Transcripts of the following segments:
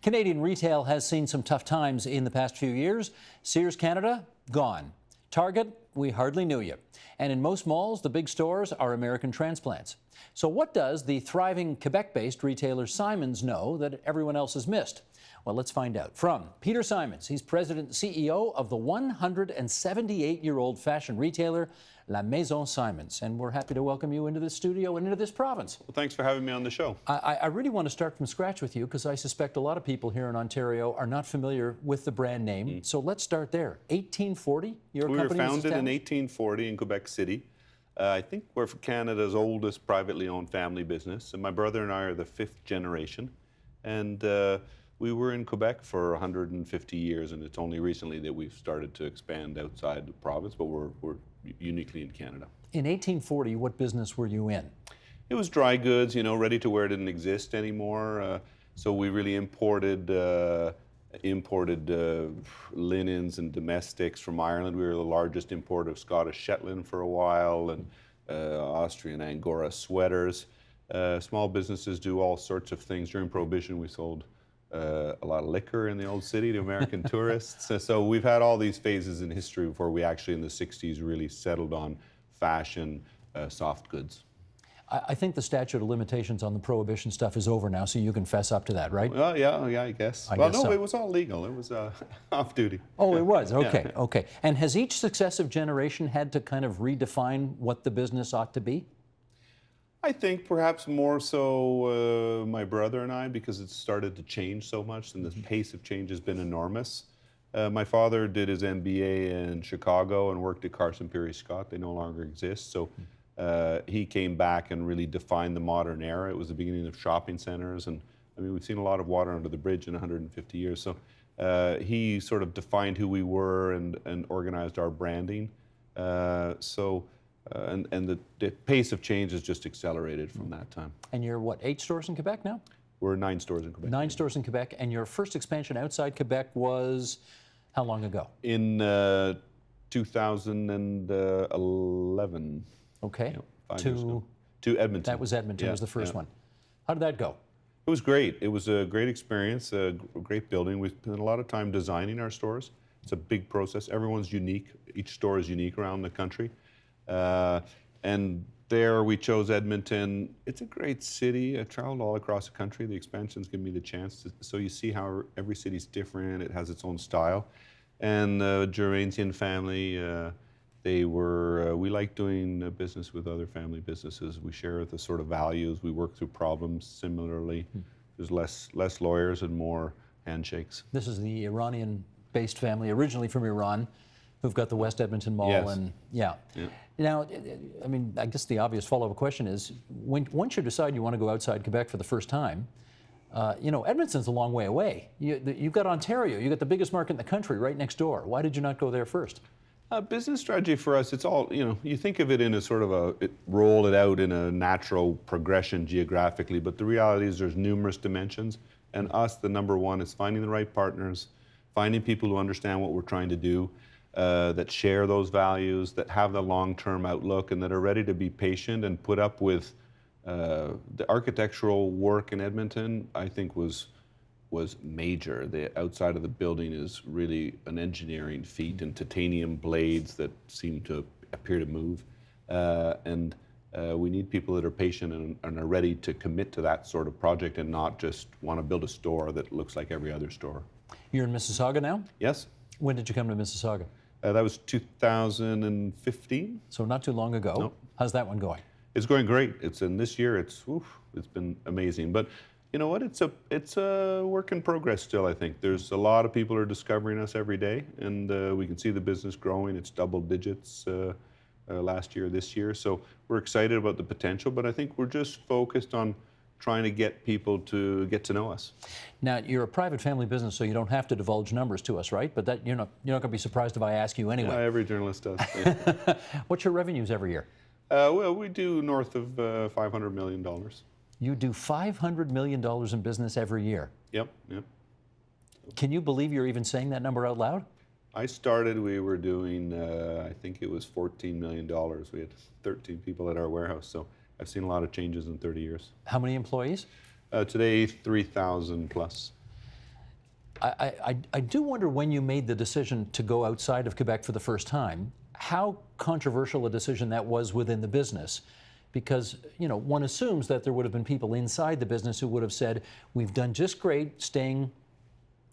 Canadian retail has seen some tough times in the past few years. Sears Canada, gone. Target, we hardly knew you. And in most malls, the big stores are American transplants. So what does the thriving Quebec-based retailer Simons know that everyone else has missed? Well, let's find out. From Peter Simons, he's president and CEO of the 178-year-old fashion retailer, La Maison Simons. And we're happy to welcome you into this studio and into this province. Well, thanks for having me on the show. I really want to start from scratch with you because I suspect a lot of people here in Ontario are not familiar with the brand name. So let's start there. 1840, your company was We were founded in established? 1840 in Quebec City. I think we're Canada's oldest privately owned family business. And my brother and I are the fifth generation. And we were in Quebec for 150 years, and it's only recently that we've started to expand outside the province, but we're uniquely in Canada. In 1840, what business were you in? It was dry goods, you know, ready to wear didn't exist anymore. So we really imported linens and domestics from Ireland. We were the largest importer of Scottish Shetland for a while, and Austrian Angora sweaters. Small businesses do all sorts of things. During Prohibition, we sold a lot of liquor in the old city to American tourists. So we've had all these phases in history before we actually in the 60s really settled on fashion, soft goods. I think the statute of limitations on the Prohibition stuff is over now, so you can fess up to that, right? Well, yeah, I guess. It was all legal. It was off duty. Oh, it was? Okay, Yeah. okay. And has each successive generation had to kind of redefine what the business ought to be? I think perhaps more so my brother and I, because it's started to change so much and the pace of change has been enormous. My father did his MBA in Chicago and worked at Carson Peary Scott. They no longer exist. So he came back and really defined the modern era. It was the beginning of shopping centers. And I mean, we've seen a lot of water under the bridge in 150 years. So he sort of defined who we were and organized our branding. And the pace of change has just accelerated from that time. And you're, what, 8 stores in Quebec now? We're 9 stores in Quebec. 9 stores in Quebec. And your first expansion outside Quebec was how long ago? In 2011. Okay. Yeah, 5 years ago. To Edmonton. That was Edmonton, was the first one. How did that go? It was great. It was a great experience, a great building. We spent a lot of time designing our stores. It's a big process. Everyone's unique. Each store is unique around the country. And there we chose Edmonton. It's a great city. I traveled all across the country. The expansion's given me the chance to, so you see how every city's different. It has its own style. And the Germainsian family, we like doing business with other family businesses. We share the sort of values. We work through problems similarly. There's less lawyers and more handshakes. This is the Iranian-based family, originally from Iran, who've got the West Edmonton Mall. Yes. And yeah. Now, I mean, I guess the obvious follow-up question is, once you decide you want to go outside Quebec for the first time, you know, Edmonton's a long way away. You've got Ontario, you've got the biggest market in the country right next door. Why did you not go there first? Business strategy for us, it's all, you know, you think of it in a sort of roll it out in a natural progression geographically, but the reality is there's numerous dimensions. And us, the number one is finding the right partners, finding people who understand what we're trying to do, that share those values, that have the long-term outlook, and that are ready to be patient and put up with the architectural work in Edmonton. I think was major. The outside of the building is really an engineering feat, and titanium blades that seem to appear to move. And we need people that are patient and are ready to commit to that sort of project and not just want to build a store that looks like every other store. You're in Mississauga now? Yes. When did you come to Mississauga? That was 2015. So not too long ago. Nope. How's that one going? It's going great. It's in this year. It's been amazing. But you know what? It's a work in progress still. I think there's a lot of people who are discovering us every day, and we can see the business growing. It's double digits last year, this year. So we're excited about the potential. But I think we're just focused on trying to get people to get to know us. Now, you're a private family business, so you don't have to divulge numbers to us, right? But that you're not going to be surprised if I ask you anyway. Yeah, every journalist does. What's your revenues every year? Well, we do north of $500 million. You do $500 million in business every year. Yep. Can you believe you're even saying that number out loud? I started, we were doing, I think it was $14 million. We had 13 people at our warehouse, so I've seen a lot of changes in 30 years. How many employees? Today, 3,000 plus. I do wonder, when you made the decision to go outside of Quebec for the first time, how controversial a decision that was within the business. Because, one assumes that there would have been people inside the business who would have said, we've done just great staying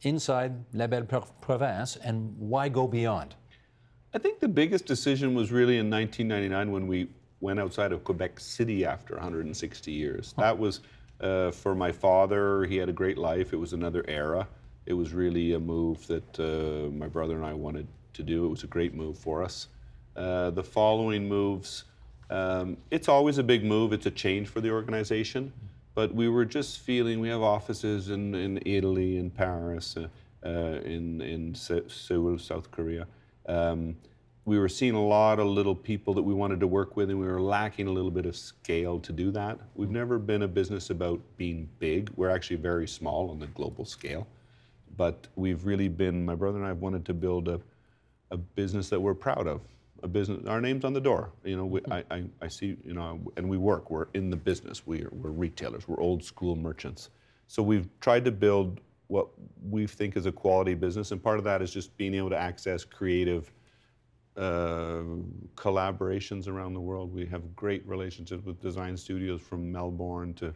inside La Belle Province, and why go beyond? I think the biggest decision was really in 1999 when we went outside of Quebec City after 160 years. That was, for my father, he had a great life. It was another era. It was really a move that my brother and I wanted to do. It was a great move for us. The following moves, it's always a big move. It's a change for the organization. But we were just feeling, we have offices in Italy, in Paris, in Seoul, South Korea. We were seeing a lot of little people that we wanted to work with, and we were lacking a little bit of scale to do that. We've never been a business about being big. We're actually very small on the global scale. But we've really been, my brother and I have wanted to build a business that we're proud of. A business, our name's on the door. I see, and we're in the business. We're retailers. We're old school merchants. So we've tried to build what we think is a quality business, and part of that is just being able to access creative collaborations around the world. We have great relationships with design studios from Melbourne to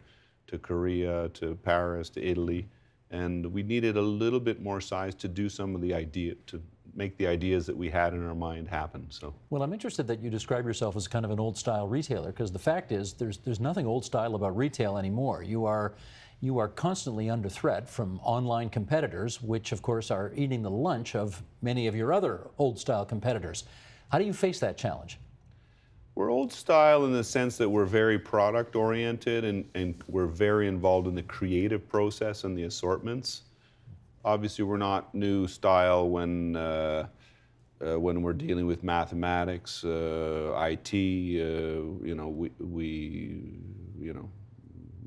Korea to Paris to Italy, and we needed a little bit more size to do some of to make the ideas that we had in our mind happen. So, well, I'm interested that you describe yourself as kind of an old style retailer, because the fact is there's nothing old style about retail anymore. You are constantly under threat from online competitors, which of course are eating the lunch of many of your other old style competitors. How do you face that challenge? We're old style in the sense that we're very product oriented, and we're very involved in the creative process and the assortments. Obviously, we're not new style when we're dealing with mathematics, IT.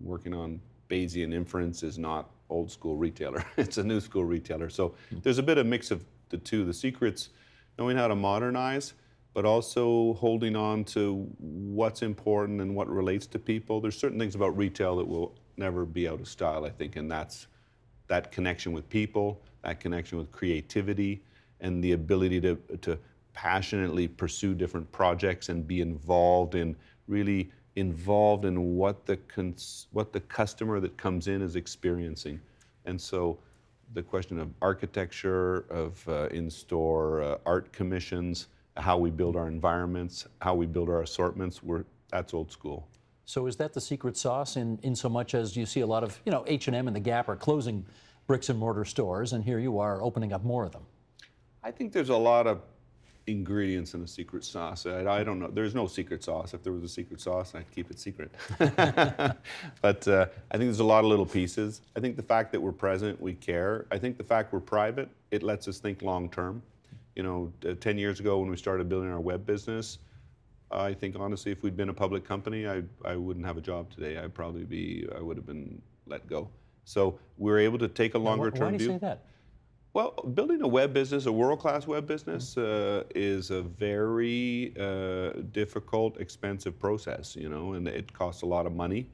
Working on Bayesian inference is not old school retailer. It's a new school retailer. So there's a bit of mix of the two. The secret's knowing how to modernize, but also holding on to what's important and what relates to people. There's certain things about retail that will never be out of style, I think, and that's that connection with people, that connection with creativity, and the ability to passionately pursue different projects and be really involved in what the customer that comes in is experiencing. And so the question of architecture, of in-store art commissions, how we build our environments, how we build our assortments, that's old school. So is that the secret sauce in so much as you see a lot of, H&M and the Gap are closing bricks and mortar stores, and here you are opening up more of them? I think there's a lot of ingredients in a secret sauce. I don't know. There's no secret sauce. If there was a secret sauce, I'd keep it secret. But I think there's a lot of little pieces. I think the fact that we're present, we care. I think the fact we're private, it lets us think long term. 10 years ago when we started building our web business, I think honestly, if we'd been a public company, I wouldn't have a job today. I would have been let go. So we're able to take a longer term view. Why do you say that? Well, building a web business, a world-class web business, is a very difficult, expensive process, and it costs a lot of money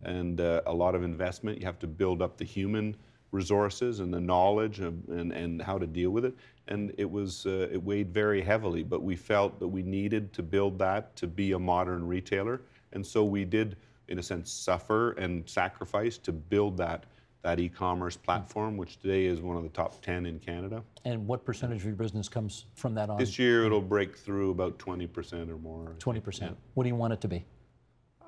and a lot of investment. You have to build up the human resources and the knowledge and how to deal with it. And it weighed very heavily, but we felt that we needed to build that to be a modern retailer. And so we did, in a sense, suffer and sacrifice to build that e-commerce platform, which today is one of the top 10 in Canada. And what percentage of your business comes from that on? This year it'll break through about 20% or more. 20%. Yeah. What do you want it to be?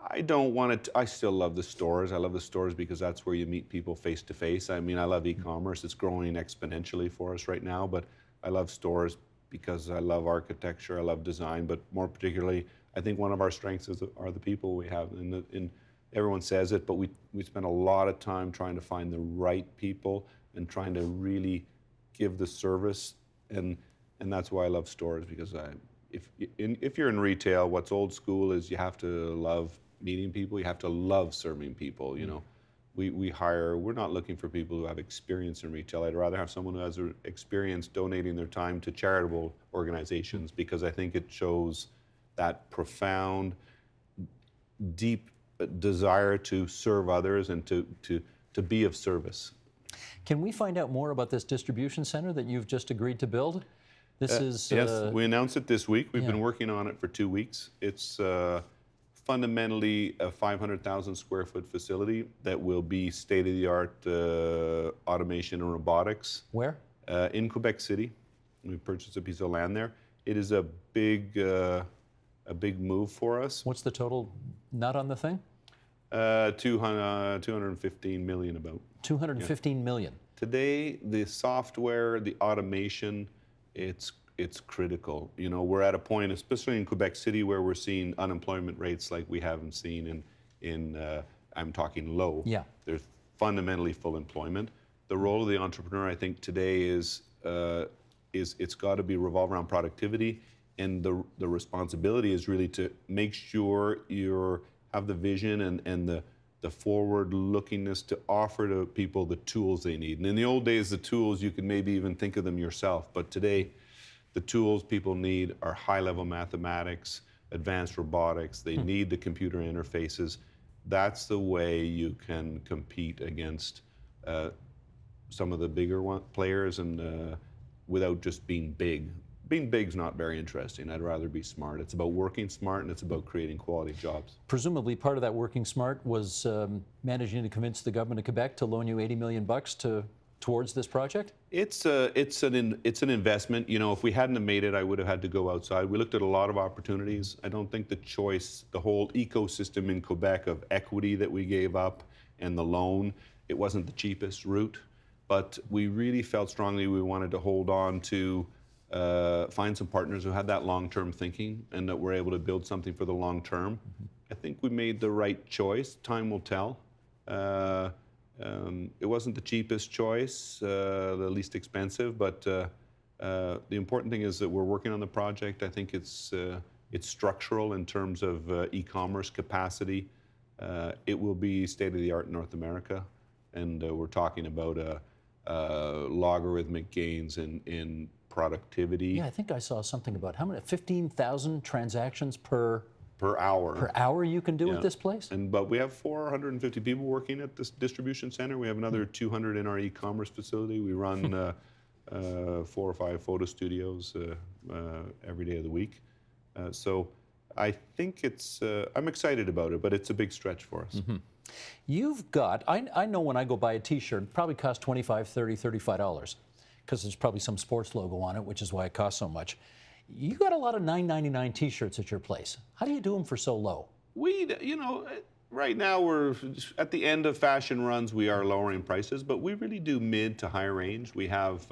I don't want it I still love the stores. I love the stores because that's where you meet people face to face. I mean, I love e-commerce. It's growing exponentially for us right now, but I love stores because I love architecture, I love design, but more particularly, I think one of our strengths are the people we have. Everyone says it, but we spend a lot of time trying to find the right people and trying to really give the service, and that's why I love stores, because if you're in retail, what's old school is you have to love meeting people, you have to love serving people. We're not looking for people who have experience in retail. I'd rather have someone who has experience donating their time to charitable organizations, because I think it shows that profound, deep desire to serve others and to be of service. Can we find out more about this distribution center that you've just agreed to build? This is... Yes, we announced it this week. We've yeah. been working on it for 2 weeks. It's fundamentally a 500,000 square foot facility that will be state-of-the-art automation and robotics. Where? In Quebec City. We purchased a piece of land there. It is a big move for us. What's the total nut on the thing? 215 million about. 215 million. Today, the software, the automation, it's critical. You know, we're at a point, especially in Quebec City, where we're seeing unemployment rates like we haven't seen in I'm talking low. Yeah. There's fundamentally full employment. The role of the entrepreneur, I think, today is it's got to be revolved around productivity, and the responsibility is really to make sure you have the vision and the forward-lookingness to offer to people the tools they need. And in the old days, the tools, you could maybe even think of them yourself. But today, the tools people need are high-level mathematics, advanced robotics. They need the computer interfaces. That's the way you can compete against some of the bigger players and without just being big. Being big's not very interesting. I'd rather be smart. It's about working smart, and it's about creating quality jobs. Presumably part of that working smart was managing to convince the government of Quebec to loan you $80 million towards this project? It's an investment. You know, if we hadn't have made it, I would have had to go outside. We looked at a lot of opportunities. I don't think the choice, the whole ecosystem in Quebec of equity that we gave up and the loan, it wasn't the cheapest route. But we really felt strongly we wanted to hold on to find some partners who had that long-term thinking and that were able to build something for the long term. I think we made the right choice. Time will tell. It wasn't the cheapest choice, the least expensive, but the important thing is that we're working on the project. I think it's structural in terms of e-commerce capacity. It will be state-of-the-art in North America, and we're talking about logarithmic gains in productivity. Yeah, I think I saw something about how many, 15,000 transactions per hour. Per hour you can do at this place? But we have 450 people working at this distribution center. We have another 200 in our e-commerce facility. We run 4 or 5 photo studios every day of the week. So I think I'm excited about it, but it's a big stretch for us. Mm-hmm. You've got, I know when I go buy a t-shirt, it probably costs $25, $30, $35, because there's probably some sports logo on it, which is why it costs so much. You got a lot of $9.99 t-shirts at your place. How do you do them for so low? Right now we're at the end of fashion runs. We are lowering prices, but we really do mid to high range. We have,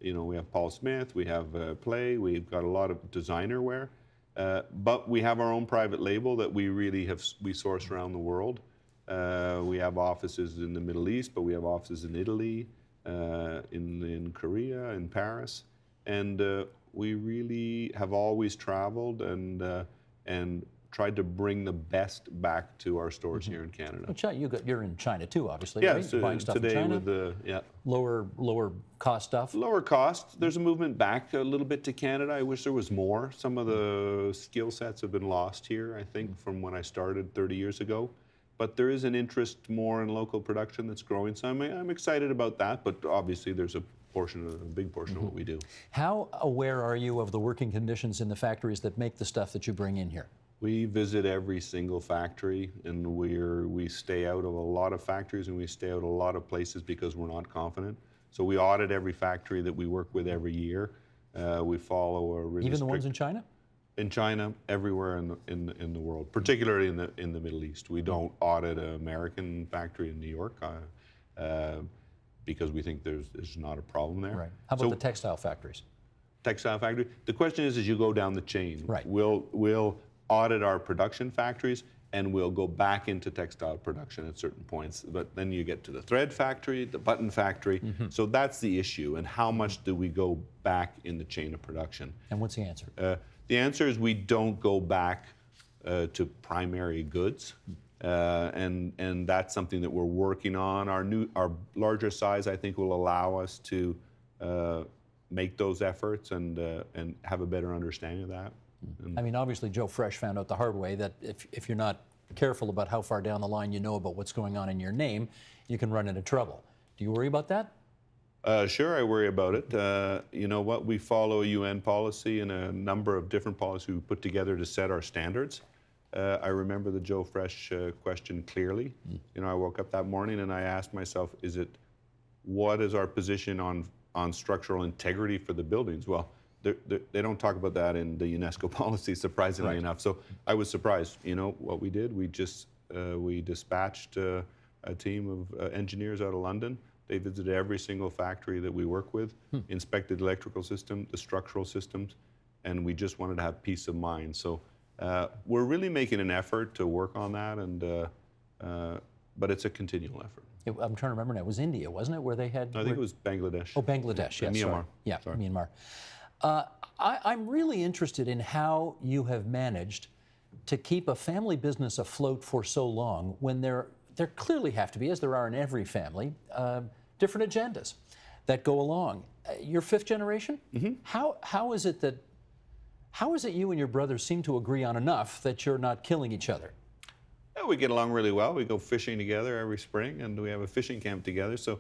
we have Paul Smith, we have Play, we've got a lot of designer wear, but we have our own private label that we source around the world. We have offices in the Middle East, but we have offices in Italy, in Korea, in Paris, and we really have always traveled and tried to bring the best back to our stores here in Canada. Well, you're in China too, obviously, yeah, right? So you're buying stuff today in China. with the lower cost stuff. Lower cost. There's a movement back a little bit to Canada. I wish there was more. Some of the skill sets have been lost here, I think, from when I started 30 years ago. But there is an interest more in local production that's growing. So I'm excited about that. But obviously, there's a big portion of what we do. How aware are you of the working conditions in the factories that make the stuff that you bring in here? We visit every single factory, and we stay out of a lot of factories, and we stay out of a lot of places because we're not confident. So we audit every factory that we work with every year. We follow a really even the ones in China? In China, everywhere in the world, particularly in the Middle East. We don't audit an American factory in New York because we think there's not a problem there. Right. How about the textile factories? Textile factory. The question is, as you go down the chain, right. We'll audit our production factories, and we'll go back into textile production at certain points. But then you get to the thread factory, the button factory. So that's the issue. And how much do we go back in the chain of production? And what's the answer? The answer is we don't go back to primary goods. And that's something that we're working on. Our larger size, I think, will allow us to make those efforts and have a better understanding of that. I mean, obviously, Joe Fresh found out the hard way that if you're not careful about how far down the line you know about what's going on in your name, you can run into trouble. Do you worry about that? Sure, I worry about it. You know what? We follow a UN policy and a number of different policies we put together to set our standards. I remember the Joe Fresh question clearly. You know, I woke up that morning and I asked myself, what is our position on structural integrity for the buildings? Well, they don't talk about that in the UNESCO policy, surprisingly enough. So I was surprised. You know what we did? We dispatched a team of engineers out of London. They visited every single factory that we work with, inspected the electrical system, the structural systems, and we just wanted to have peace of mind. So we're really making an effort to work on that, but it's a continual effort. I'm trying to remember now. It was India, wasn't it, where they had? I think it was Bangladesh. Oh, Bangladesh, yes. Myanmar. Yeah, Sorry. Myanmar. I'm really interested in how you have managed to keep a family business afloat for so long when there clearly have to be, as there are in every family, different agendas that go along. You're fifth generation? Mm-hmm. How is it you and your brothers seem to agree on enough that you're not killing each other? Yeah, we get along really well. We go fishing together every spring, and we have a fishing camp together. So,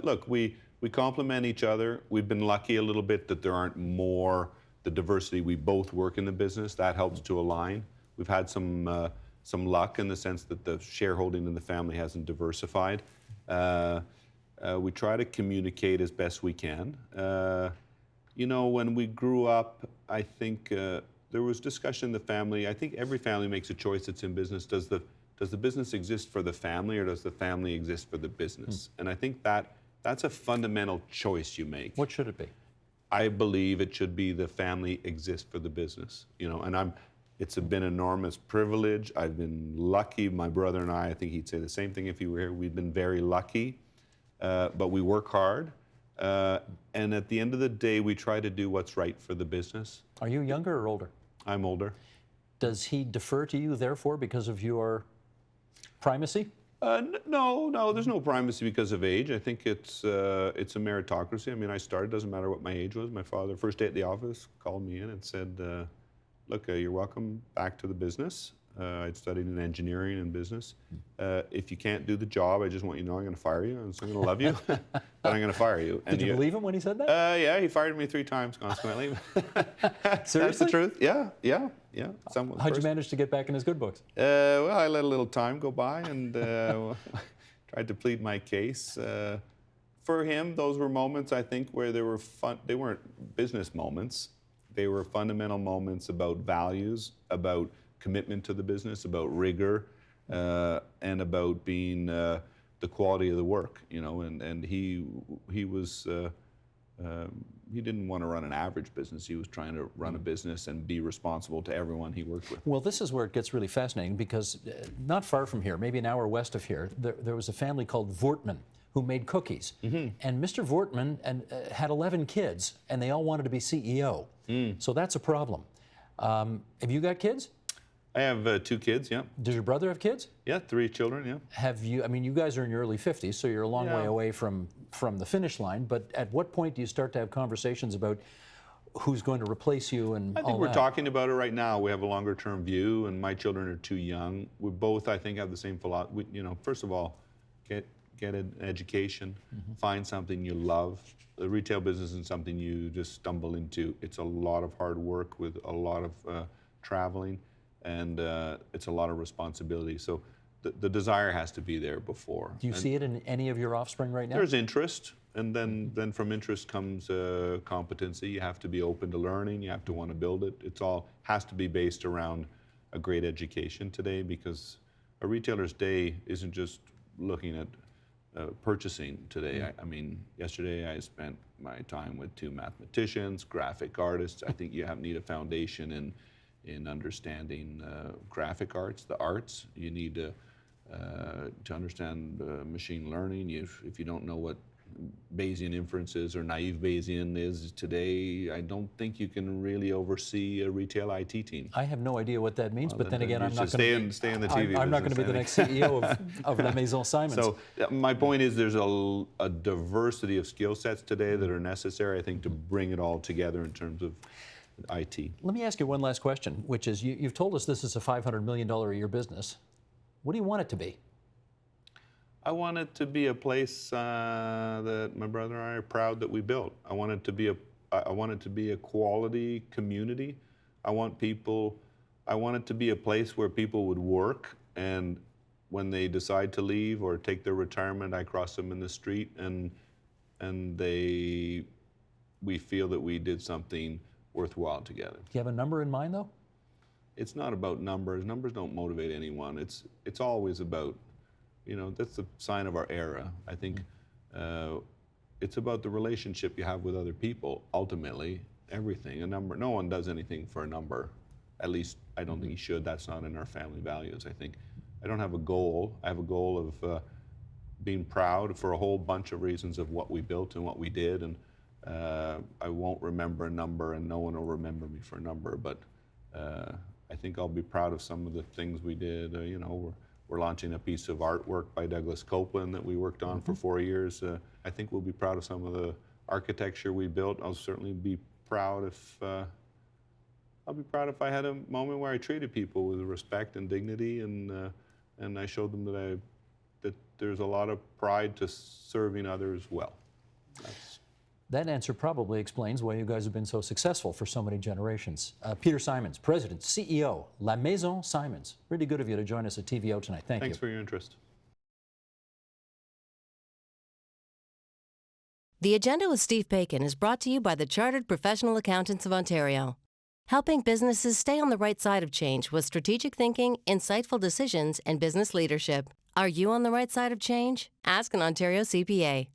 look, we complement each other. We've been lucky a little bit that there aren't more the diversity. We both work in the business. That helps to align. We've had some luck in the sense that the shareholding in the family hasn't diversified. We try to communicate as best we can. You know, when we grew up, I think there was discussion in the family. I think every family makes a choice that's in business. Does the business exist for the family, or does the family exist for the business? And I think that's a fundamental choice you make. What should it be? I believe it should be the family exists for the business. You know, and it's been an enormous privilege. I've been lucky. My brother and I think he'd say the same thing if he were here. We've been very lucky, but we work hard. And at the end of the day, we try to do what's right for the business. Are you younger or older? I'm older. Does he defer to you, therefore, because of your primacy? No, there's no primacy because of age. I think it's a meritocracy. I mean, I started, doesn't matter what my age was. My father, first day at the office, called me in and said, look, you're welcome back to the business. I'd studied in engineering and business. If you can't do the job, I just want you to know I'm going to fire you. And so I'm going to love you, but I'm going to fire you. Did you believe him when he said that? Yeah, he fired me 3 times consequently. Seriously? That's the truth. Yeah. How'd you manage to get back in his good books? Well, I let a little time go by and tried to plead my case. For him, those were moments, I think, where they were fun. They weren't business moments. They were fundamental moments about values, about commitment to the business, about rigor, and about being the quality of the work. You know, and he was. He didn't want to run an average business. He was trying to run a business and be responsible to everyone he worked with. Well, this is where it gets really fascinating because not far from here, maybe an hour west of here, there was a family called Voortman who made cookies. Mm-hmm. And Mr. Voortman had 11 kids, and they all wanted to be CEO. So that's a problem. Have you got kids? I have 2 kids, yeah. Does your brother have kids? Yeah, 3 children, yeah. Have you, I mean, you guys are in your early 50s, so you're a long way away from the finish line, but at what point do you start to have conversations about who's going to replace you and all that? I think we're talking about it right now. We have a longer term view, and my children are too young. We both, I think, have the same philosophy. You know, first of all, get an education, find something you love. The retail business isn't something you just stumble into. It's a lot of hard work with a lot of traveling. And it's a lot of responsibility. So the desire has to be there before. Do you see it in any of your offspring right now? There's interest, and then from interest comes competency. You have to be open to learning. You have to want to build it. It's all has to be based around a great education today, because a retailer's day isn't just looking at purchasing today. I mean, yesterday I spent my time with 2 mathematicians, graphic artists. I think you need a foundation in understanding graphic arts, the arts. You need to understand machine learning. If you don't know what Bayesian inference is or naive Bayesian is today, I don't think you can really oversee a retail IT team. I have no idea what that means, but then again, I'm not going to stay in the TV I'm not going to be the next CEO of La Maison Simons. So my point is there's a diversity of skill sets today that are necessary, I think, to bring it all together in terms of IT. Let me ask you one last question, which is you've told us this is a $500 million a year business. What do you want it to be? I want it to be a place that my brother and I are proud that we built. I want it to be a quality community. I want it to be a place where people would work, and when they decide to leave or take their retirement, I cross them in the street and we feel that we did something worthwhile together. Do you have a number in mind, though? It's not about numbers. Numbers don't motivate anyone. It's always about, that's the sign of our era. I think it's about the relationship you have with other people. Ultimately, everything. A number. No one does anything for a number. At least I don't think you should. That's not in our family values. I think I don't have a goal. I have a goal of being proud for a whole bunch of reasons of what we built and what we did. And I won't remember a number, and no one will remember me for a number. But I think I'll be proud of some of the things we did. We're launching a piece of artwork by Douglas Copeland that we worked on for 4 years. I think we'll be proud of some of the architecture we built. I'll certainly be proud if I had a moment where I treated people with respect and dignity, and I showed them that there's a lot of pride to serving others well. That answer probably explains why you guys have been so successful for so many generations. Peter Simons, President, CEO, La Maison Simons. Really good of you to join us at TVO tonight. Thank you. Thanks for your interest. The Agenda with Steve Bacon is brought to you by the Chartered Professional Accountants of Ontario, helping businesses stay on the right side of change with strategic thinking, insightful decisions, and business leadership. Are you on the right side of change? Ask an Ontario CPA.